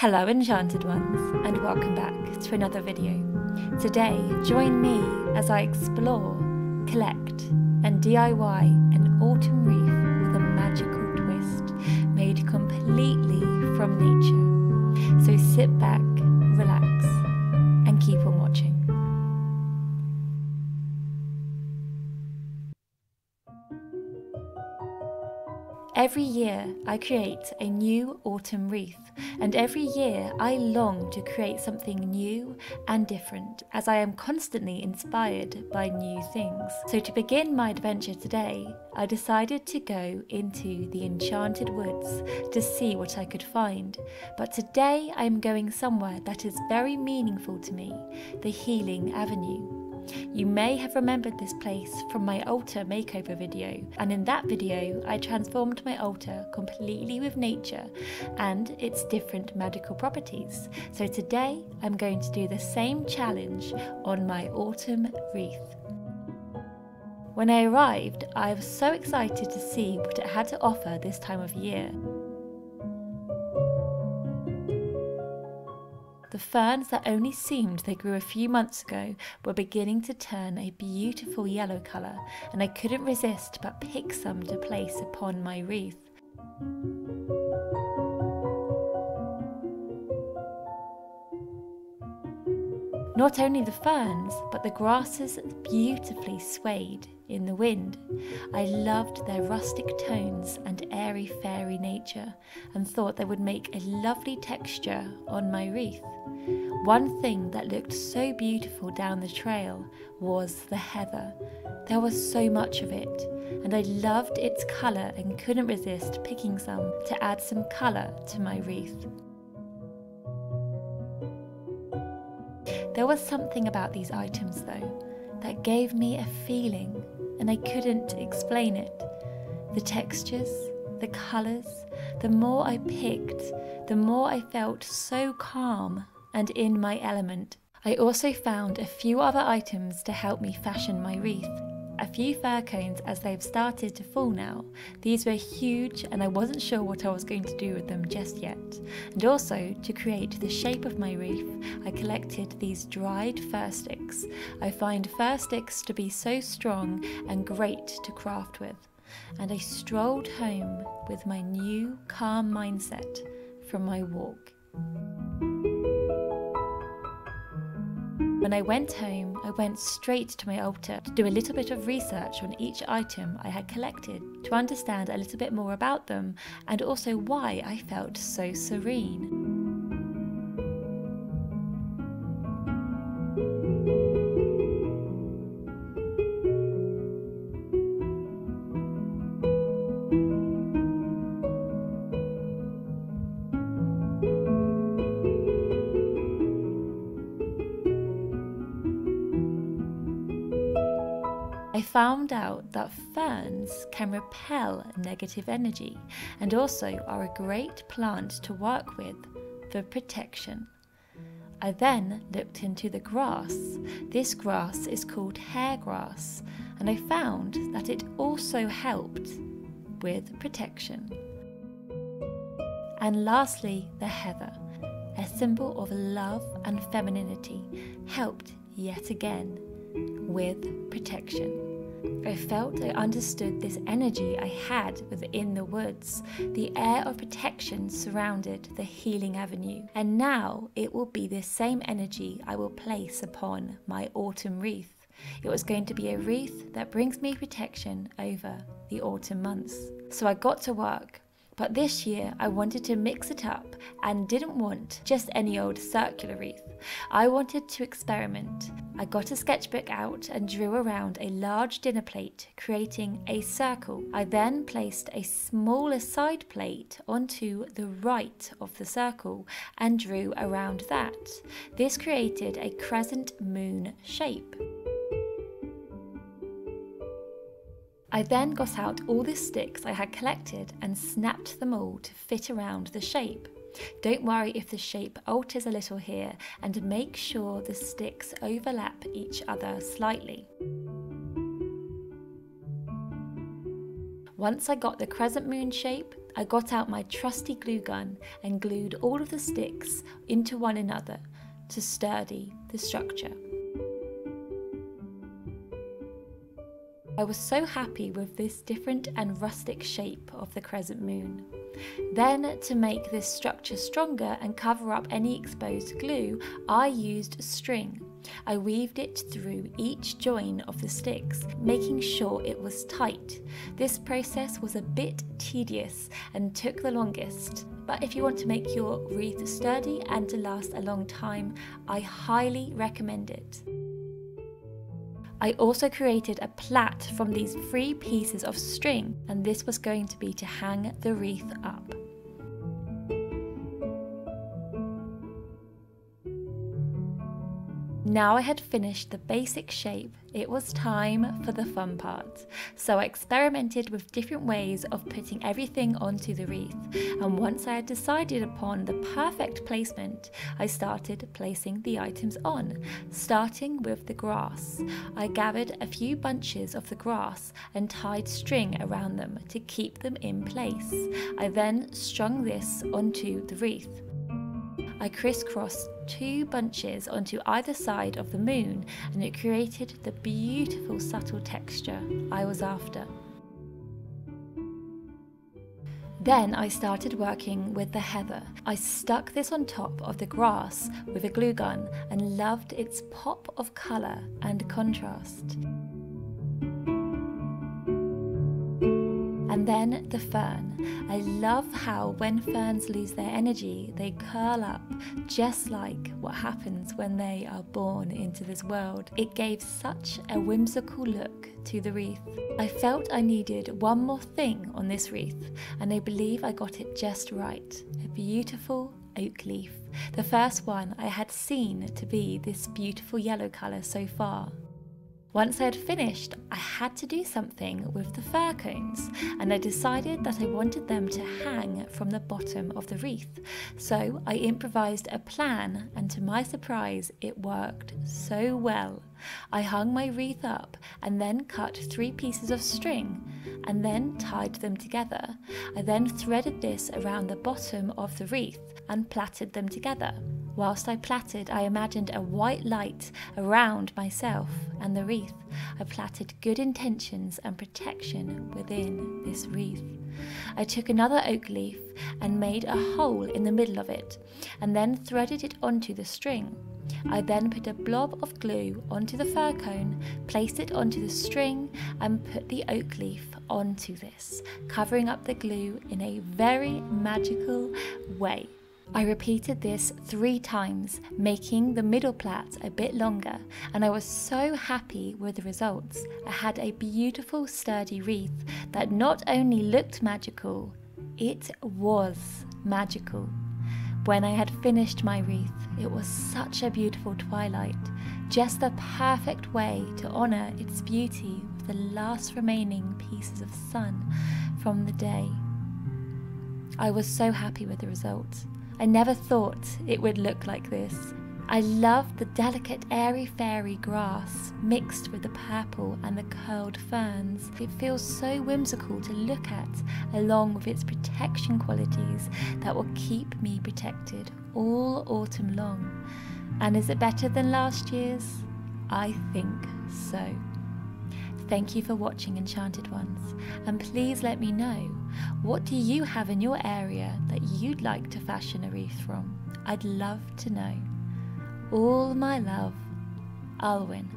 Hello Enchanted ones, and welcome back to another video. Today, join me as I explore, collect and DIY an autumn wreath with a magical twist made completely from nature. So sit back, relax and keep on watching. Every year I create a new autumn wreath, and every year I long to create something new and different as I am constantly inspired by new things. So to begin my adventure today, I decided to go into the Enchanted Woods to see what I could find. But today I am going somewhere that is very meaningful to me, the Healing Avenue. You may have remembered this place from my altar makeover video, and in that video I transformed my altar completely with nature and its different magical properties. So today I'm going to do the same challenge on my autumn wreath. When I arrived, I was so excited to see what it had to offer this time of year. The ferns that only seemed they grew a few months ago were beginning to turn a beautiful yellow colour, and I couldn't resist but pick some to place upon my wreath. Not only the ferns, but the grasses beautifully swayed in the wind. I loved their rustic tones and airy fairy nature, and thought they would make a lovely texture on my wreath. One thing that looked so beautiful down the trail was the heather. There was so much of it, and I loved its colour and couldn't resist picking some to add some colour to my wreath. There was something about these items though that gave me a feeling, and I couldn't explain it. The textures, the colours, the more I picked, the more I felt so calm and in my element. I also found a few other items to help me fashion my wreath. A few fir cones as they've started to fall now. These were huge and I wasn't sure what I was going to do with them just yet. And also, to create the shape of my wreath, I collected these dried fir sticks. I find fir sticks to be so strong and great to craft with. And I strolled home with my new calm mindset from my walk. When I went home, I went straight to my altar to do a little bit of research on each item I had collected to understand a little bit more about them and also why I felt so serene. I found out that ferns can repel negative energy and also are a great plant to work with for protection. I then looked into the grass. This grass is called hairgrass, and I found that it also helped with protection. And lastly, the heather, a symbol of love and femininity, helped yet again with protection. I felt I understood this energy I had within the woods. The air of protection surrounded the Healing Avenue, and now it will be the same energy I will place upon my autumn wreath. It was going to be a wreath that brings me protection over the autumn months. So I got to work. But this year I wanted to mix it up and didn't want just any old circular wreath. I wanted to experiment. I got a sketchbook out and drew around a large dinner plate, creating a circle. I then placed a smaller side plate onto the right of the circle and drew around that. This created a crescent moon shape. I then got out all the sticks I had collected and snapped them all to fit around the shape. Don't worry if the shape alters a little here, and make sure the sticks overlap each other slightly. Once I got the crescent moon shape, I got out my trusty glue gun and glued all of the sticks into one another to sturdy the structure. I was so happy with this different and rustic shape of the crescent moon. Then, to make this structure stronger and cover up any exposed glue, I used string. I weaved it through each join of the sticks, making sure it was tight. This process was a bit tedious and took the longest, but if you want to make your wreath sturdy and to last a long time, I highly recommend it. I also created a plait from these 3 pieces of string, and this was going to be to hang the wreath up. Now I had finished the basic shape, it was time for the fun part. So I experimented with different ways of putting everything onto the wreath, and once I had decided upon the perfect placement, I started placing the items on, starting with the grass. I gathered a few bunches of the grass and tied string around them to keep them in place. I then strung this onto the wreath. I crisscrossed 2 bunches onto either side of the moon, and it created the beautiful subtle texture I was after. Then I started working with the heather. I stuck this on top of the grass with a glue gun and loved its pop of colour and contrast. And then the fern. I love how when ferns lose their energy, they curl up, just like what happens when they are born into this world. It gave such a whimsical look to the wreath. I felt I needed one more thing on this wreath, and I believe I got it just right. A beautiful oak leaf. The first one I had seen to be this beautiful yellow colour so far. Once I had finished, I had to do something with the fir cones, and I decided that I wanted them to hang from the bottom of the wreath. So I improvised a plan, and to my surprise, it worked so well. I hung my wreath up and then cut 3 pieces of string and then tied them together. I then threaded this around the bottom of the wreath and plaited them together. Whilst I plaited, I imagined a white light around myself and the wreath. I plaited good intentions and protection within this wreath. I took another oak leaf and made a hole in the middle of it, and then threaded it onto the string. I then put a blob of glue onto the fir cone, placed it onto the string, and put the oak leaf onto this, covering up the glue in a very magical way. I repeated this 3 times, making the middle plait a bit longer, and I was so happy with the results. I had a beautiful sturdy wreath that not only looked magical, it was magical. When I had finished my wreath, it was such a beautiful twilight, just the perfect way to honour its beauty with the last remaining pieces of sun from the day. I was so happy with the results. I never thought it would look like this. I love the delicate airy-fairy grass mixed with the purple and the curled ferns. It feels so whimsical to look at, along with its protection qualities that will keep me protected all autumn long. And is it better than last year's? I think so. Thank you for watching, Enchanted Ones, and please let me know, what do you have in your area that you'd like to fashion a wreath from? I'd love to know. All my love, Alwyn.